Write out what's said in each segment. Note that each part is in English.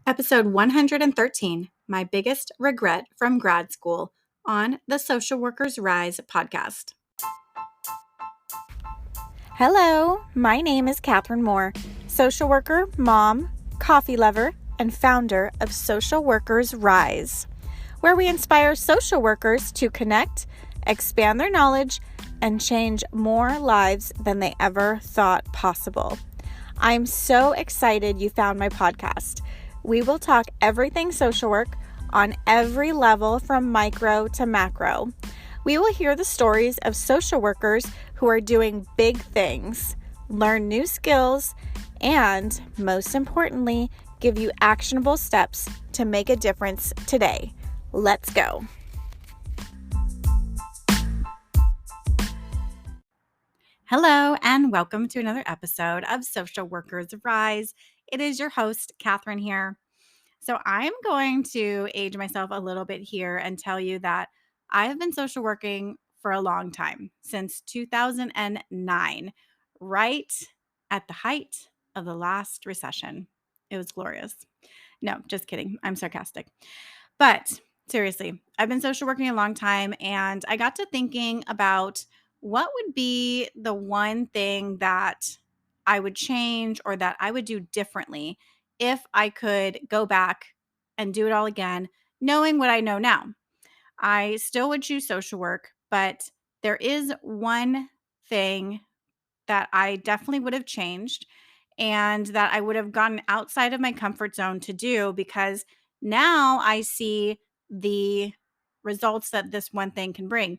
Episode 113, My Biggest Regret from Grad School, on the Social Workers Rise podcast. Hello, my name is Catherine Moore, social worker, mom, coffee lover, and founder of Social Workers Rise, where we inspire social workers to connect, expand their knowledge, and change more lives than they ever thought possible. I'm so excited you found my podcast. We will talk everything social work on every level from micro to macro. We will hear the stories of social workers who are doing big things, learn new skills, and most importantly, give you actionable steps to make a difference today. Let's go. Hello, and welcome to another episode of Social Workers Rise. It is your host, Catherine, here. So I'm going to age myself a little bit here and tell you that I have been social working for a long time, since 2009, right at the height of the last recession. It was glorious. No, just kidding. I'm sarcastic. But seriously, I've been social working a long time, and I got to thinking about what would be the one thing that I would change or that I would do differently if I could go back and do it all again, knowing what I know now. I still would choose social work, but there is one thing that I definitely would have changed and that I would have gotten outside of my comfort zone to do, because now I see the results that this one thing can bring.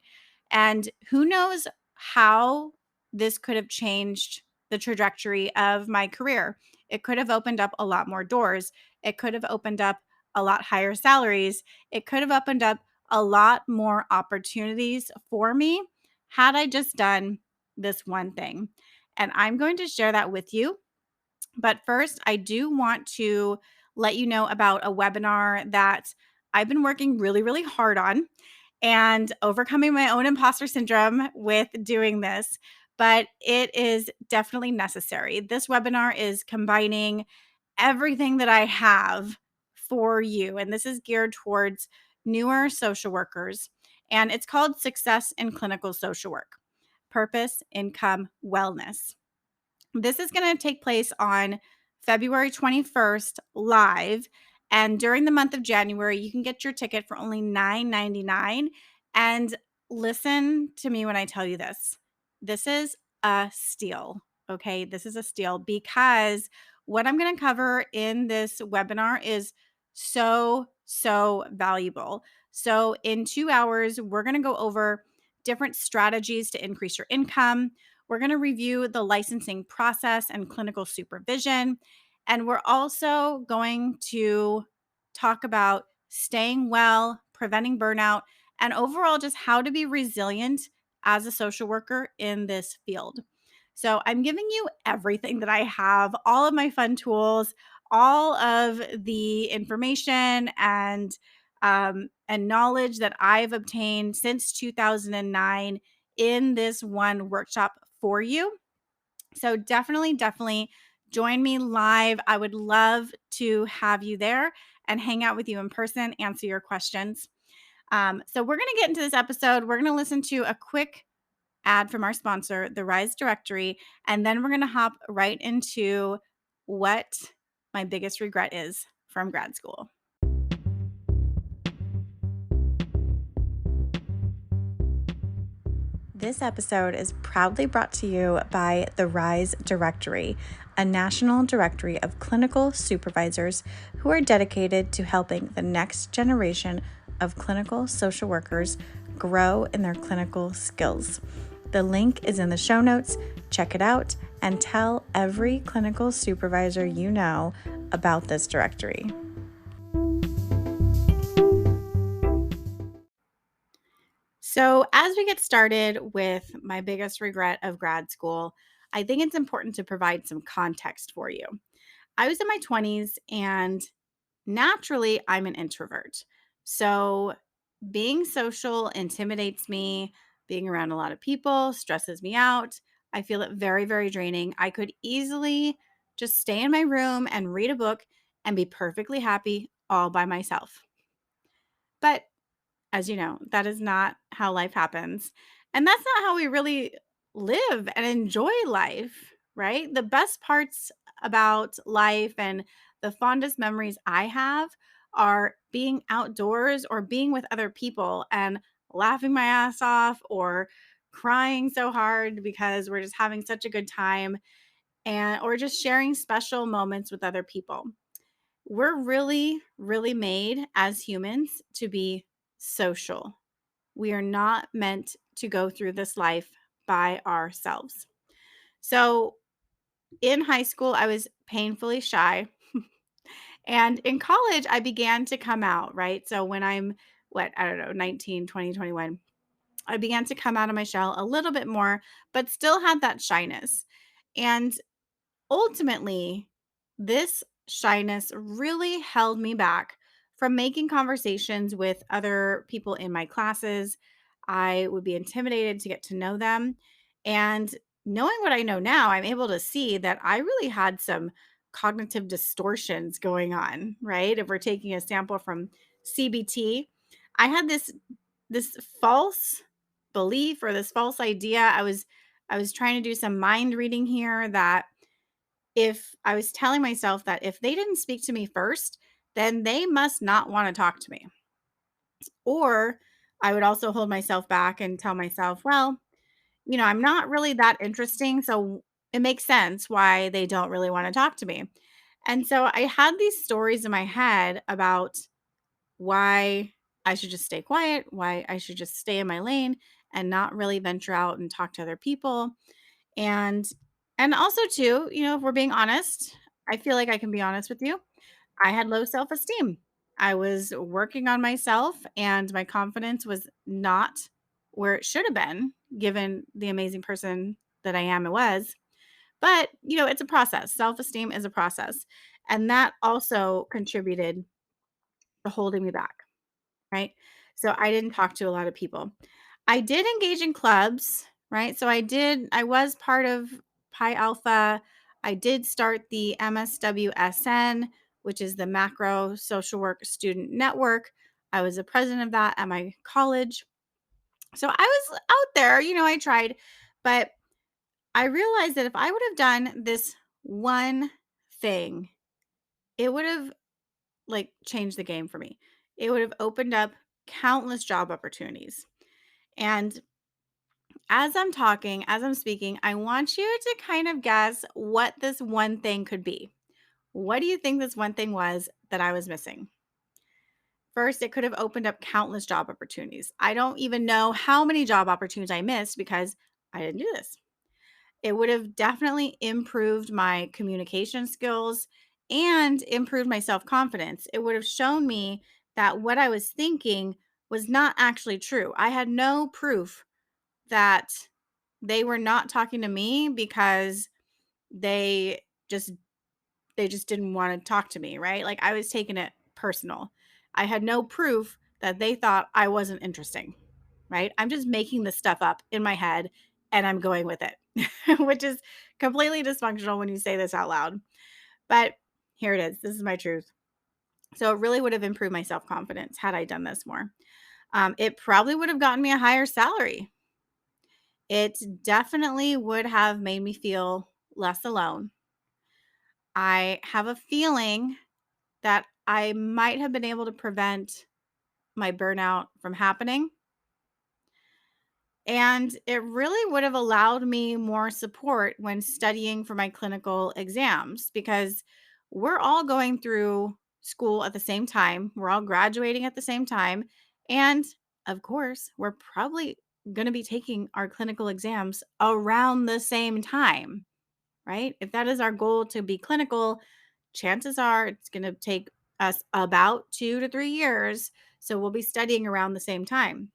And who knows how this could have changed the trajectory of my career. It could have opened up a lot more doors. It could have opened up a lot higher salaries. It could have opened up a lot more opportunities for me had I just done this one thing. And I'm going to share that with you. But first, I do want to let you know about a webinar that I've been working really, really hard on and overcoming my own imposter syndrome with doing this. But it is definitely necessary. This webinar is combining everything that I have for you. And this is geared towards newer social workers. And it's called Success in Clinical Social Work: Purpose, Income, Wellness. This is going to take place on February 21st live. And during the month of January, you can get your ticket for only $9.99. And listen to me when I tell you this. This is a steal. Okay. This is a steal because what I'm going to cover in this webinar is so valuable. So in 2 hours, we're going to go over different strategies to increase your income. We're going to review the licensing process and clinical supervision. And we're also going to talk about staying well, preventing burnout, and overall just how to be resilient as a social worker in this field. So I'm giving you everything that I have, all of my fun tools, all of the information and knowledge that I've obtained since 2009 in this one workshop for you. So definitely join me live. I would love to have you there and hang out with you in person, answer your questions. So we're going to get into this episode. We're going to listen to a quick ad from our sponsor, the Rise Directory, and then we're going to hop right into what my biggest regret is from grad school. This episode is proudly brought to you by the Rise Directory, a national directory of clinical supervisors who are dedicated to helping the next generation of clinical social workers grow in their clinical skills. The link is in the show notes. Check it out and tell every clinical supervisor you know about this directory. So, as we get started with my biggest regret of grad school, I think it's important to provide some context for you. I was in my 20s, and naturally, I'm an introvert. So, being social intimidates me. Being around a lot of people stresses me out. I feel it very draining. I could easily just stay in my room and read a book and be perfectly happy all by myself. But as you know, that is not how life happens. And that's not how we really live and enjoy life, right? The best parts about life and the fondest memories I have are being outdoors or being with other people and laughing my ass off or crying so hard because we're just having such a good time and or just sharing special moments with other people. We're really, really made as humans to be social. We are not meant to go through this life by ourselves. So in high school, I was painfully shy. And in college, I began to come out, right? So when I'm, what, I don't know, 19, 20, 21, I began to come out of my shell a little bit more, but still had that shyness. And ultimately, this shyness really held me back from making conversations with other people in my classes. I would be intimidated to get to know them. And knowing what I know now, I'm able to see that I really had some cognitive distortions going on, right? If we're taking a sample from CBT, I had this false belief or this false idea. I was trying to do some mind reading here that if I was telling myself that if they didn't speak to me first, then they must not want to talk to me. Or I would also hold myself back and tell myself, well, I'm not really that interesting. So it makes sense why they don't really want to talk to me. And so I had these stories in my head about why I should just stay quiet, why I should just stay in my lane and not really venture out and talk to other people. And also too, if we're being honest, I feel like I can be honest with you. I had low self-esteem. I was working on myself and my confidence was not where it should have been given the amazing person that I am and was. But, it's a process. Self-esteem is a process. And that also contributed to holding me back, right? So I didn't talk to a lot of people. I did engage in clubs, right? So I was part of Pi Alpha. I did start the MSWSN, which is the Macro Social Work Student Network. I was the president of that at my college. So I was out there, I tried, but I realized that if I would have done this one thing, it would have like changed the game for me. It would have opened up countless job opportunities. And as I'm talking, as I'm speaking, I want you to kind of guess what this one thing could be. What do you think this one thing was that I was missing? First, it could have opened up countless job opportunities. I don't even know how many job opportunities I missed because I didn't do this. It would have definitely improved my communication skills and improved my self confidence. It would have shown me that what I was thinking was not actually true. I had no proof that they were not talking to me because they just they just didn't want to talk to me, right? Like I was taking it personal. I had no proof that they thought I wasn't interesting, right? I'm just making this stuff up in my head and I'm going with it, which is completely dysfunctional when you say this out loud. But here it is. This is my truth. So it really would have improved my self confidence had I done this more. It probably would have gotten me a higher salary. It definitely would have made me feel less alone. I have a feeling that I might have been able to prevent my burnout from happening. And it really would have allowed me more support when studying for my clinical exams because we're all going through school at the same time. We're all graduating at the same time. And of course, we're probably going to be taking our clinical exams around the same time, right? If that is our goal to be clinical, chances are it's going to take us about 2 to 3 years. So we'll be studying around the same time.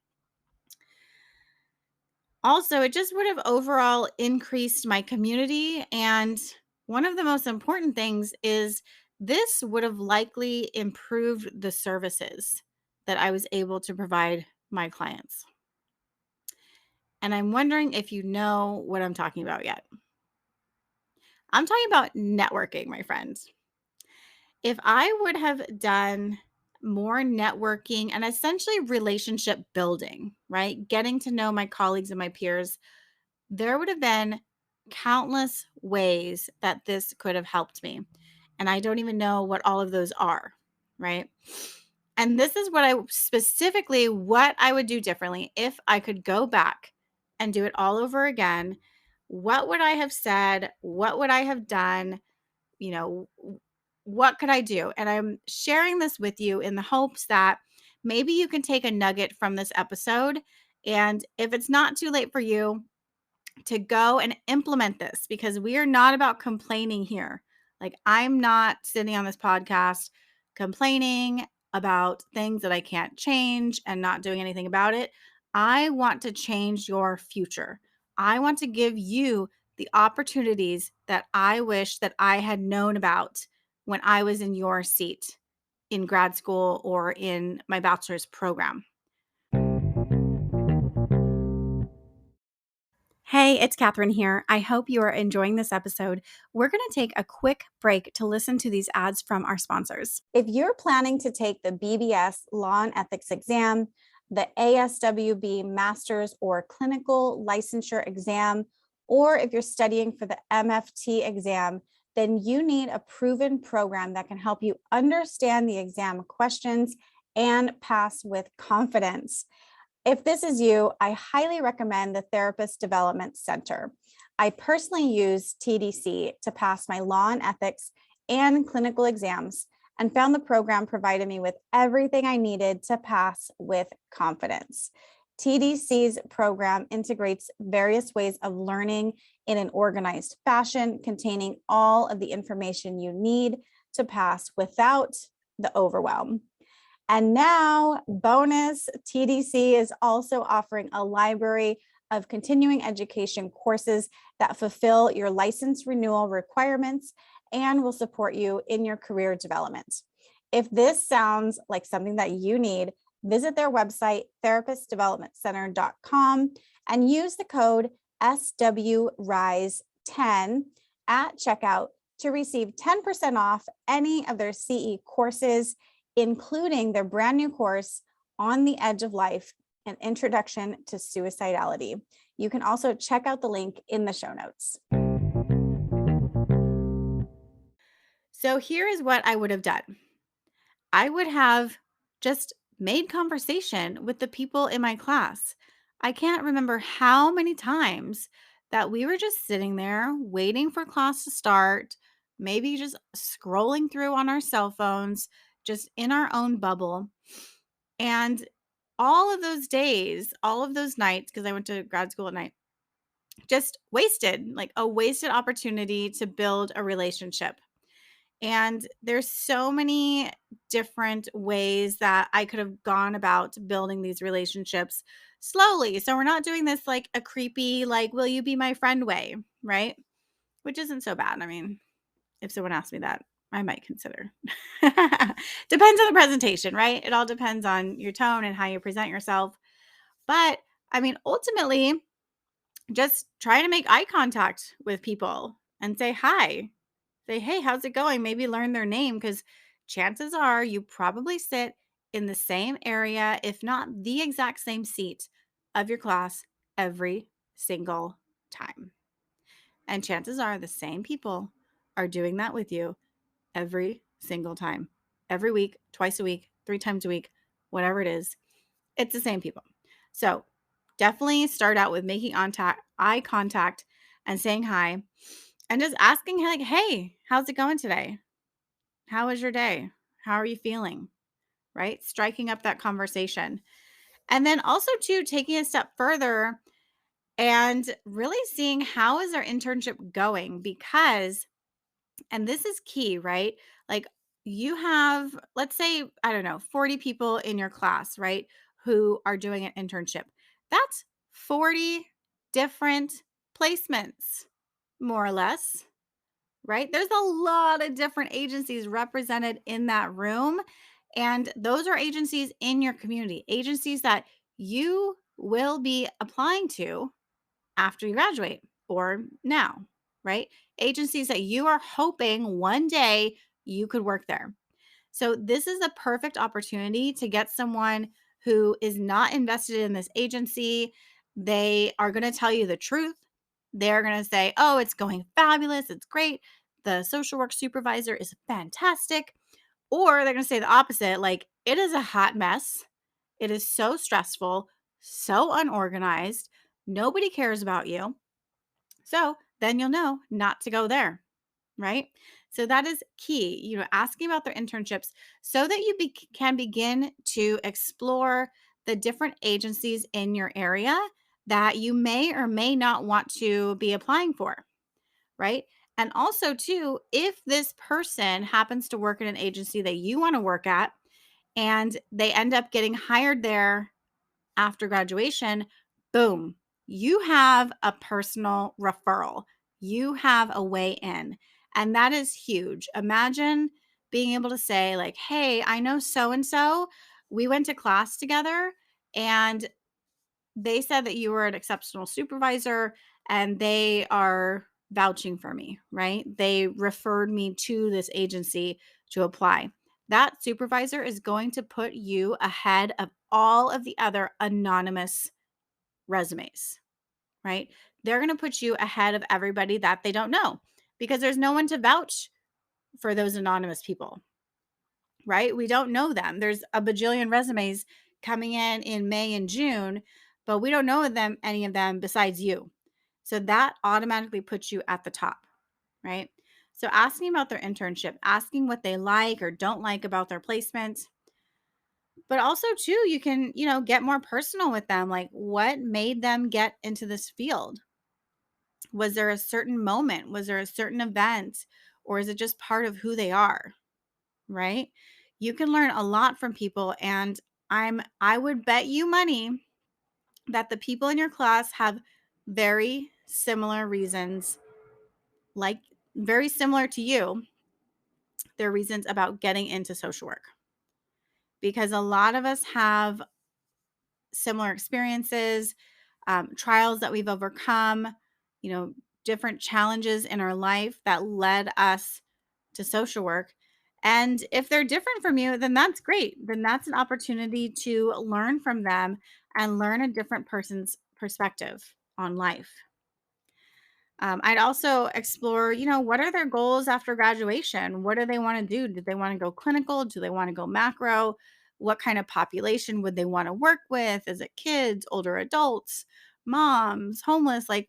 Also, it just would have overall increased my community. And one of the most important things is this would have likely improved the services that I was able to provide my clients. And I'm wondering if you know what I'm talking about yet. I'm talking about networking, my friends. If I would have done more networking and essentially relationship building, right? Getting to know my colleagues and my peers, there would have been countless ways that this could have helped me. And I don't even know what all of those are, right? And this is what I would do differently if I could go back and do it all over again. What would I have said? What would I have done? You know, what could I do? And I'm sharing this with you in the hopes that maybe you can take a nugget from this episode. And if it's not too late for you, to go and implement this, because we are not about complaining here. Like, I'm not sitting on this podcast complaining about things that I can't change and not doing anything about it. I want to change your future. I want to give you the opportunities that I wish that I had known about when I was in your seat in grad school or in my bachelor's program. Hey, it's Catherine here. I hope you are enjoying this episode. We're going to take a quick break to listen to these ads from our sponsors. If you're planning to take the BBS Law and Ethics exam, the ASWB Master's or Clinical Licensure exam, or if you're studying for the MFT exam, then you need a proven program that can help you understand the exam questions and pass with confidence. If this is you, I highly recommend the Therapist Development Center. I personally use TDC to pass my law and ethics and clinical exams and found the program provided me with everything I needed to pass with confidence. TDC's program integrates various ways of learning in an organized fashion, containing all of the information you need to pass without the overwhelm. And now, bonus, TDC is also offering a library of continuing education courses that fulfill your license renewal requirements and will support you in your career development. If this sounds like something that you need, visit their website, therapistdevelopmentcenter.com, and use the code SWRISE10 at checkout to receive 10% off any of their CE courses, including their brand new course, On the Edge of Life, an Introduction to Suicidality. You can also check out the link in the show notes. So here is what I would have done. I would have just made conversation with the people in my class. I can't remember how many times that we were just sitting there waiting for class to start, maybe just scrolling through on our cell phones, just in our own bubble. And all of those days, all of those nights, because I went to grad school at night, just wasted, like a wasted opportunity to build a relationship. And there's so many different ways that I could have gone about building these relationships slowly. So we're not doing this like a creepy, like, will you be my friend way, right? Which isn't so bad. I mean, if someone asked me that, I might consider. Depends on the presentation, right? It all depends on your tone and how you present yourself. But I mean, ultimately, just try to make eye contact with people and say hi. Say, hey, how's it going? Maybe learn their name, because chances are you probably sit in the same area, if not the exact same seat of your class every single time. And chances are the same people are doing that with you every single time, every week, twice a week, 3 times a week, whatever it is. It's the same people. So definitely start out with making eye contact and saying hi and just asking, like, hey, how's it going today? How was your day? How are you feeling? Right? Striking up that conversation. And then also too, taking a step further and really seeing how is our internship going, because, and this is key, right? Like, you have, let's say, I don't know, 40 people in your class, right? Who are doing an internship. That's 40 different placements, more or less, right? There's a lot of different agencies represented in that room. And those are agencies in your community, agencies that you will be applying to after you graduate or now, right? Agencies that you are hoping one day you could work there. So, this is a perfect opportunity to get someone who is not invested in this agency. They are going to tell you the truth. They're going to say, oh, it's going fabulous. It's great. The social work supervisor is fantastic. Or they're going to say the opposite, like, it is a hot mess. It is so stressful, so unorganized. Nobody cares about you. So then you'll know not to go there, right? So that is key, asking about their internships so that you can begin to explore the different agencies in your area that you may or may not want to be applying for, right? And also, too, if this person happens to work in an agency that you want to work at and they end up getting hired there after graduation, boom, you have a personal referral. You have a way in. And that is huge. Imagine being able to say, like, hey, I know so and so. We went to class together and they said that you were an exceptional supervisor and they are vouching for me, right? They referred me to this agency to apply. That supervisor is going to put you ahead of all of the other anonymous resumes, right? They're going to put you ahead of everybody that they don't know because there's no one to vouch for those anonymous people, right? We don't know them. There's a bajillion resumes coming in May and June, but we don't know them any of them besides you. So that automatically puts you at the top, right? So asking about their internship, asking what they like or don't like about their placement, but also too you can, get more personal with them, like what made them get into this field? Was there a certain moment? Was there a certain event? Or is it just part of who they are? Right? You can learn a lot from people and I would bet you money that the people in your class have very similar reasons, like very similar to you, their reasons about getting into social work. Because a lot of us have similar experiences, trials that we've overcome, you know, different challenges in our life that led us to social work. And if they're different from you, then that's great. Then that's an opportunity to learn from them and learn a different person's perspective on life. I'd also explore, what are their goals after graduation? What do they want to do? Do they want to go clinical? Do they want to go macro? What kind of population would they want to work with? Is it kids, older adults, moms, homeless? Like,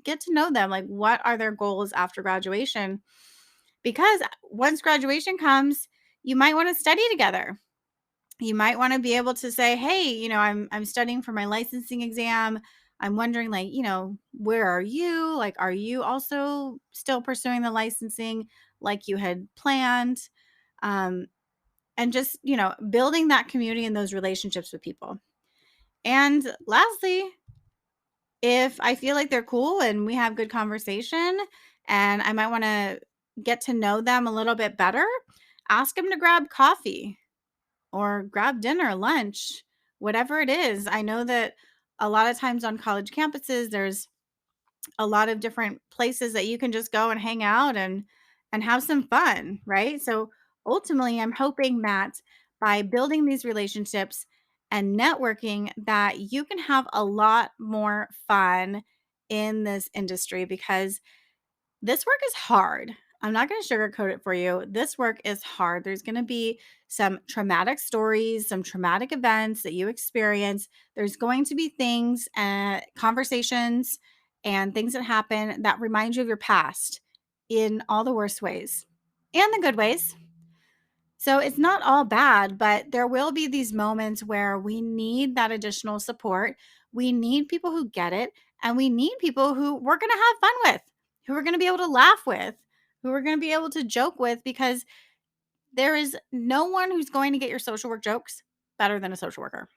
get to know them. Like, what are their goals after graduation? Because once graduation comes, you might want to study together. You might want to be able to say, hey, I'm studying for my licensing exam. I'm wondering, like, where are you? Like, are you also still pursuing the licensing like you had planned? um, and just, building that community and those relationships with people. And lastly, if I feel like they're cool and we have good conversation and I might want to get to know them a little bit better, ask them to grab coffee or grab dinner, lunch, whatever it is. I know that a lot of times on college campuses, there's a lot of different places that you can just go and hang out and have some fun, right? So ultimately, I'm hoping that by building these relationships and networking that you can have a lot more fun in this industry because this work is hard. I'm not going to sugarcoat it for you. This work is hard. There's going to be some traumatic stories, some traumatic events that you experience. There's going to be things, conversations, and things that happen that remind you of your past in all the worst ways and the good ways. So it's not all bad, but there will be these moments where we need that additional support. We need people who get it, and we need people who we're going to have fun with, who we're going to be able to laugh with, who we're going to be able to joke with, because there is no one who's going to get your social work jokes better than a social worker.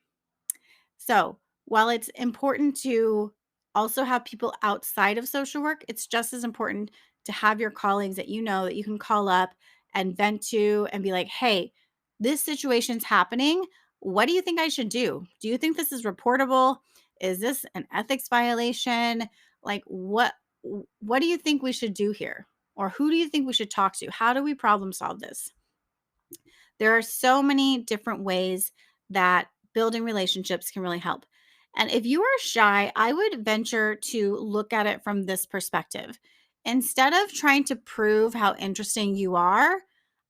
So, while it's important to also have people outside of social work, it's just as important to have your colleagues that that you can call up and vent to and be like, hey, this situation's happening. What do you think I should do? Do you think this is reportable? Is this an ethics violation? Like what do you think we should do here? Or who do you think we should talk to? How do we problem solve this? There are so many different ways that building relationships can really help. And if you are shy, I would venture to look at it from this perspective. Instead of trying to prove how interesting you are,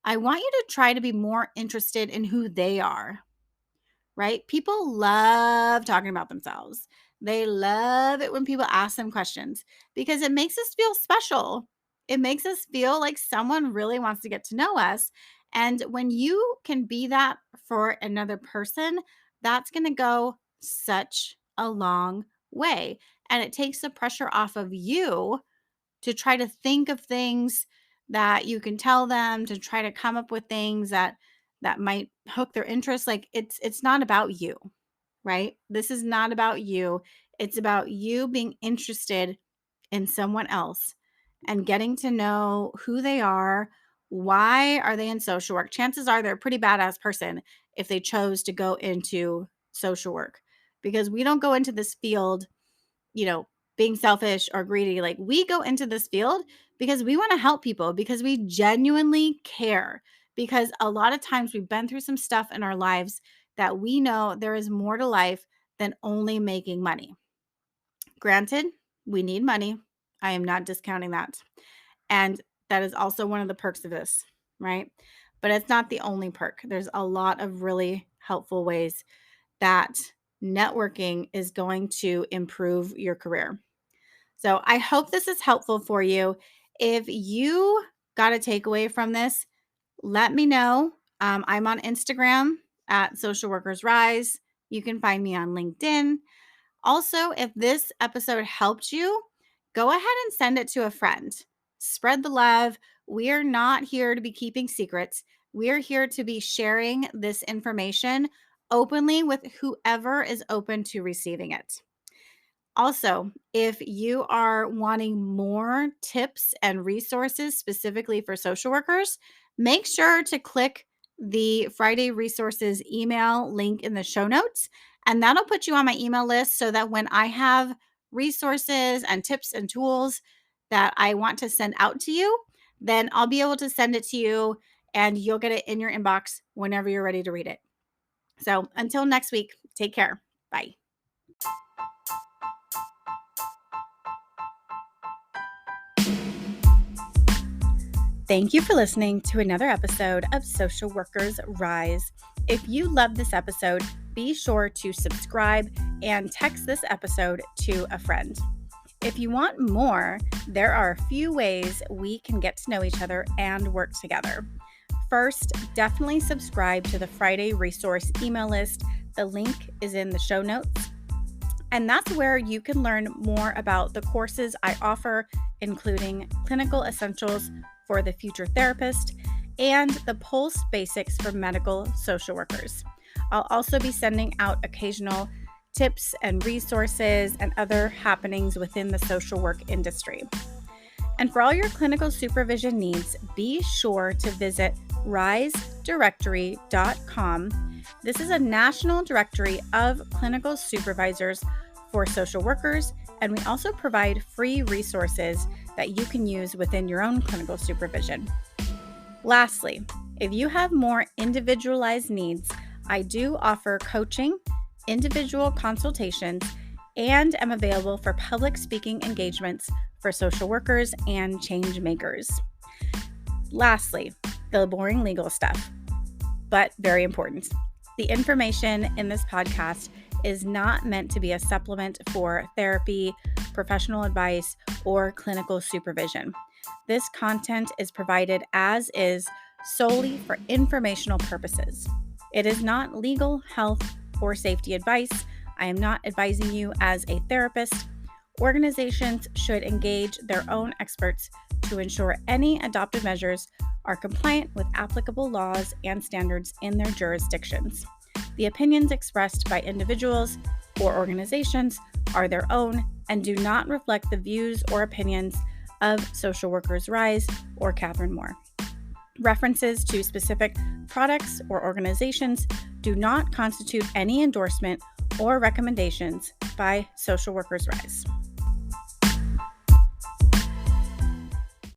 I want you to try to be more interested in who they are, right? People love talking about themselves. They love it when people ask them questions because it makes us feel special. It makes us feel like someone really wants to get to know us. And when you can be that for another person, that's going to go such a long way. And it takes the pressure off of you to try to think of things that you can tell them, to try to come up with things that might hook their interest. Like it's not about you, right? This is not about you. It's about you being interested in someone else and getting to know who they are. Why are they in social work? Chances are they're a pretty badass person if they chose to go into social work, because we don't go into this field, you know, being selfish or greedy. Like, we go into this field because we want to help people, because we genuinely care. Because a lot of times we've been through some stuff in our lives that we know there is more to life than only making money. Granted, we need money. I am not discounting that. And that is also one of the perks of this, right? But it's not the only perk. There's a lot of really helpful ways that networking is going to improve your career. So I hope this is helpful for you. If you got a takeaway from this, let me know. I'm on Instagram at Social Workers Rise. You can find me on LinkedIn. Also, if this episode helped you, go ahead and send it to a friend. Spread the love. We are not here to be keeping secrets. We are here to be sharing this information openly with whoever is open to receiving it. Also, if you are wanting more tips and resources specifically for social workers, make sure to click the Friday Resources email link in the show notes, and that'll put you on my email list so that when I have resources and tips and tools that I want to send out to you, then I'll be able to send it to you and you'll get it in your inbox whenever you're ready to read it. So until next week, take care. Bye. Thank you for listening to another episode of Social Workers Rise. If you love this episode, be sure to subscribe and text this episode to a friend. If you want more, there are a few ways we can get to know each other and work together. First, definitely subscribe to the Friday Resource email list. The link is in the show notes. And that's where you can learn more about the courses I offer, including Clinical Essentials for the Future Therapist and the Pulse Basics for Medical Social Workers. I'll also be sending out occasional tips and resources and other happenings within the social work industry. And for all your clinical supervision needs, be sure to visit risedirectory.com. This is a national directory of clinical supervisors for social workers, and we also provide free resources that you can use within your own clinical supervision. Lastly, if you have more individualized needs, I do offer coaching, individual consultations, and am available for public speaking engagements for social workers and change makers. Lastly, the boring legal stuff, but very important. The information in this podcast is not meant to be a supplement for therapy, professional advice, or clinical supervision. This content is provided as is solely for informational purposes. It is not legal, health, or safety advice. I am not advising you as a therapist. Organizations should engage their own experts to ensure any adopted measures are compliant with applicable laws and standards in their jurisdictions. The opinions expressed by individuals or organizations are their own and do not reflect the views or opinions of Social Workers Rise or Catherine Moore. References to specific products or organizations do not constitute any endorsement or recommendations by Social Workers Rise.